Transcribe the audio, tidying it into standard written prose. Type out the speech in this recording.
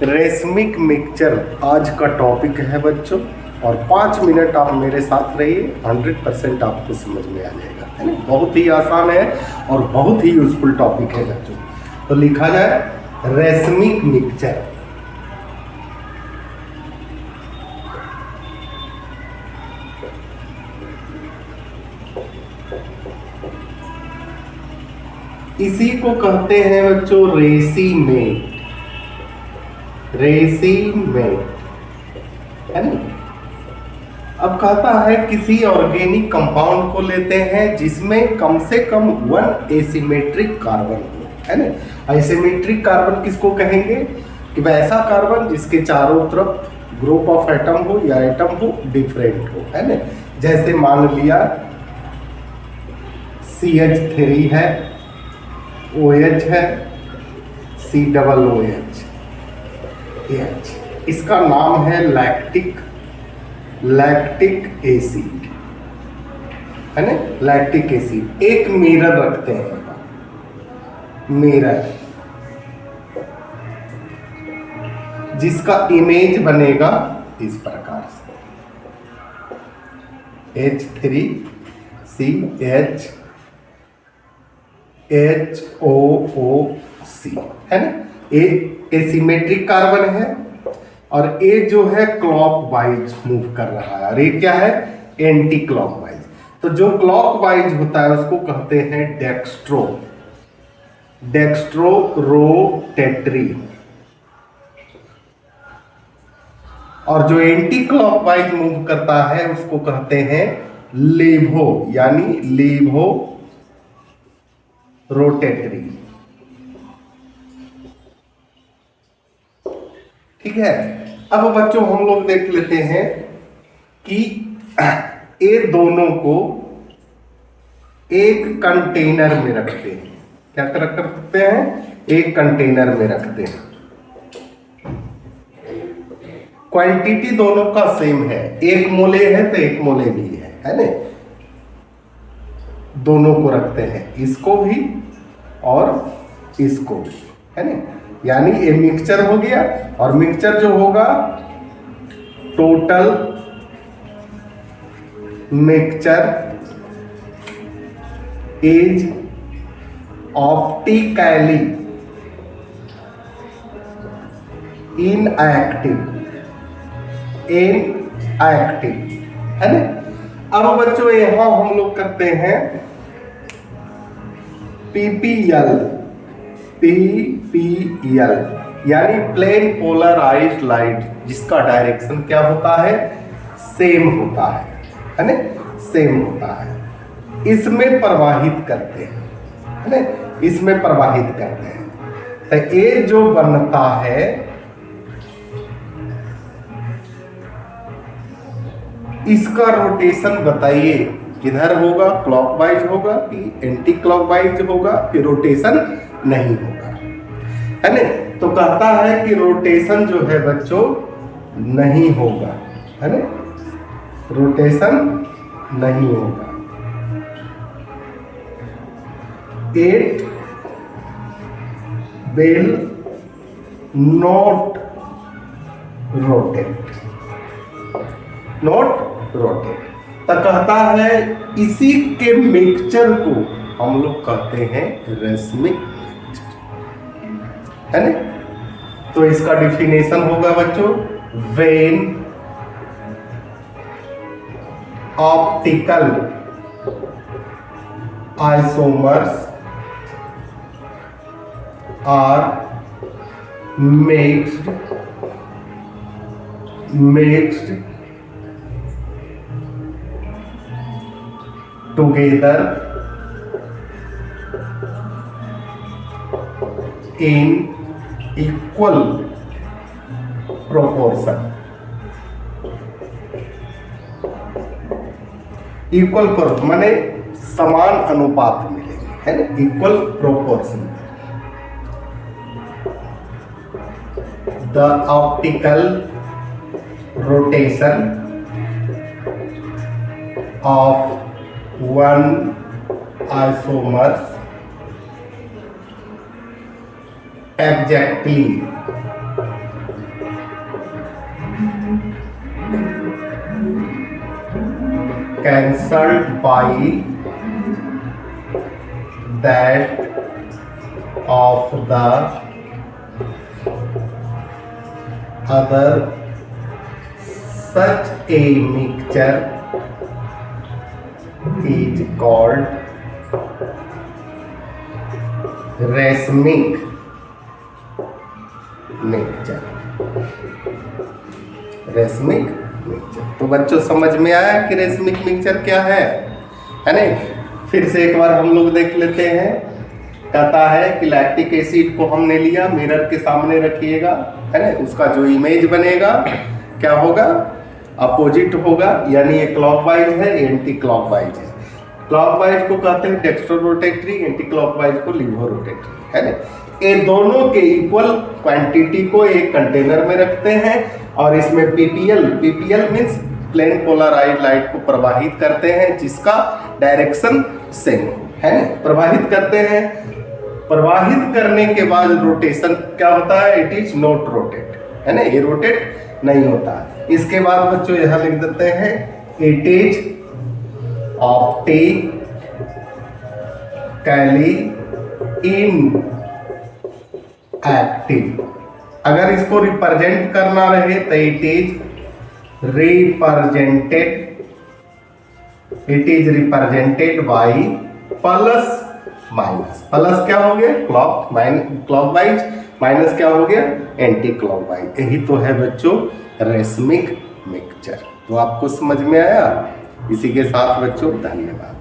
Racemic mixture आज का topic है बच्चों, और 5 मिनट आप मेरे साथ रहिए, 100% आपको समझ में आ जाएगा, है ना। बहुत ही आसान है और बहुत ही यूजफुल टॉपिक है बच्चों। तो लिखा जाए रेशमिक मिक्सचर। इसी को कहते हैं बच्चों रेसीमेट, रेसीमेट, है ना। अब कहता है किसी ऑर्गेनिक कंपाउंड को लेते हैं जिसमें कम से कम 1 एसिमेट्रिक कार्बन हो, है ना। एसिमेट्रिक कार्बन किसको कहेंगे कि वैसा कार्बन जिसके चारों तरफ ग्रुप ऑफ एटम हो या एटम हो डिफरेंट हो, है ना। जैसे मान लिया CH3 है, OH है, COOH, इसका नाम है लैक्टिक एसिड, है ना। Lactic acid. एक मिरर रखते हैं, मिरर जिसका इमेज बनेगा इस प्रकार से H3CH HOOC, है ना। ए एसिमेट्रिक कार्बन है और ए जो है क्लॉकवाइज मूव कर रहा है, और ये क्या है एंटी क्लॉकवाइज। तो जो क्लॉकवाइज होता है उसको कहते हैं डेक्स्ट्रोरोटेटरी, और जो एंटी क्लॉकवाइज मूव करता है उसको कहते हैं लेवो, यानी लेवो रोटेटरी। ठीक है। अब बच्चों हम लोग देख लेते हैं कि ये दोनों को एक कंटेनर में रखते हैं। क्या रख सकते हैं? एक कंटेनर में रखते हैं। क्वांटिटी दोनों का सेम है, 1 मोले है तो 1 मोले भी है ना। दोनों को रखते हैं, इसको भी और इसको भी, है ना। यानी ये मिक्सचर हो गया, और मिक्सचर जो होगा total mixture is optically inactive, है ना। अब बच्चों यहां हम लोग करते हैं PPL, यानी प्लेन पोलराइज्ड लाइट, जिसका डायरेक्शन क्या होता है सेम होता है ना, सेम होता है। इसमें प्रवाहित करते हैं, है ना, इसमें प्रवाहित करते हैं। तो ये जो बनता है इसका रोटेशन बताइए किधर होगा, क्लॉकवाइज होगा कि एंटी क्लॉकवाइज होगा, कि रोटेशन नहीं होगा, है ना। तो कहता है कि रोटेशन जो है बच्चों नहीं होगा, है ना, रोटेशन नहीं होगा। इट विल नॉट रोटेट, तो कहता है इसी के मिक्सचर को हम लोग कहते हैं रेशमिक मिक्सचर, है ना। तो इसका डिफिनेशन होगा बच्चों, when optical isomers are mixed together in equal proportion, माने समान अनुपात मिलेंगे, है ना, equal proportion. The optical rotation of one isomers exactly cancelled by that of the other, such a mixture is called racemic mixture। Racemic mixture, तो बच्चों समझ में आया कि रेसमिक मिक्सचर क्या है नहीं? फिर से एक बार हम लोग देख लेते हैं। कहता है कि लैक्टिक एसिड को हमने लिया, मिरर के सामने रखिएगा, है ना? उसका जो इमेज बनेगा क्या होगा? अपोजिट होगा, यानी ये क्लॉकवाइज है, एंटी क्लॉकवाइज है। क्लॉकवाइज को कहते हैं डेक्स्ट्रो रोटेटरी, एंटी क्लॉकवाइज को लीवो रोटेटरी, है ना? ये दोनों के इक्वल क्वांटिटी को एक कंटेनर में रखते हैं और इसमें PPL means plane polarised light को प्रवाहित करते हैं, जिसका डायरेक्शन सेम है ना? प्रवाहित करते हैं। प्रवाहित करने के बाद रोटेशन क्या होता है? इट इज नॉट रोटेट, है ना? ये रोटेट नहीं होता। इसके बाद बच्चों यहां लिख देते हैं it is optically in active. अगर इसको रिप्रेजेंट करना रहे तो it is represented by plus minus. Plus क्या हो गया? क्लॉकवाइज, माइनस क्या हो गया? Anti clockwise. यही तो है बच्चों रेसमिक मिक्सचर। तो आपको समझ में आया? इसी के साथ बच्चों धन्यवाद।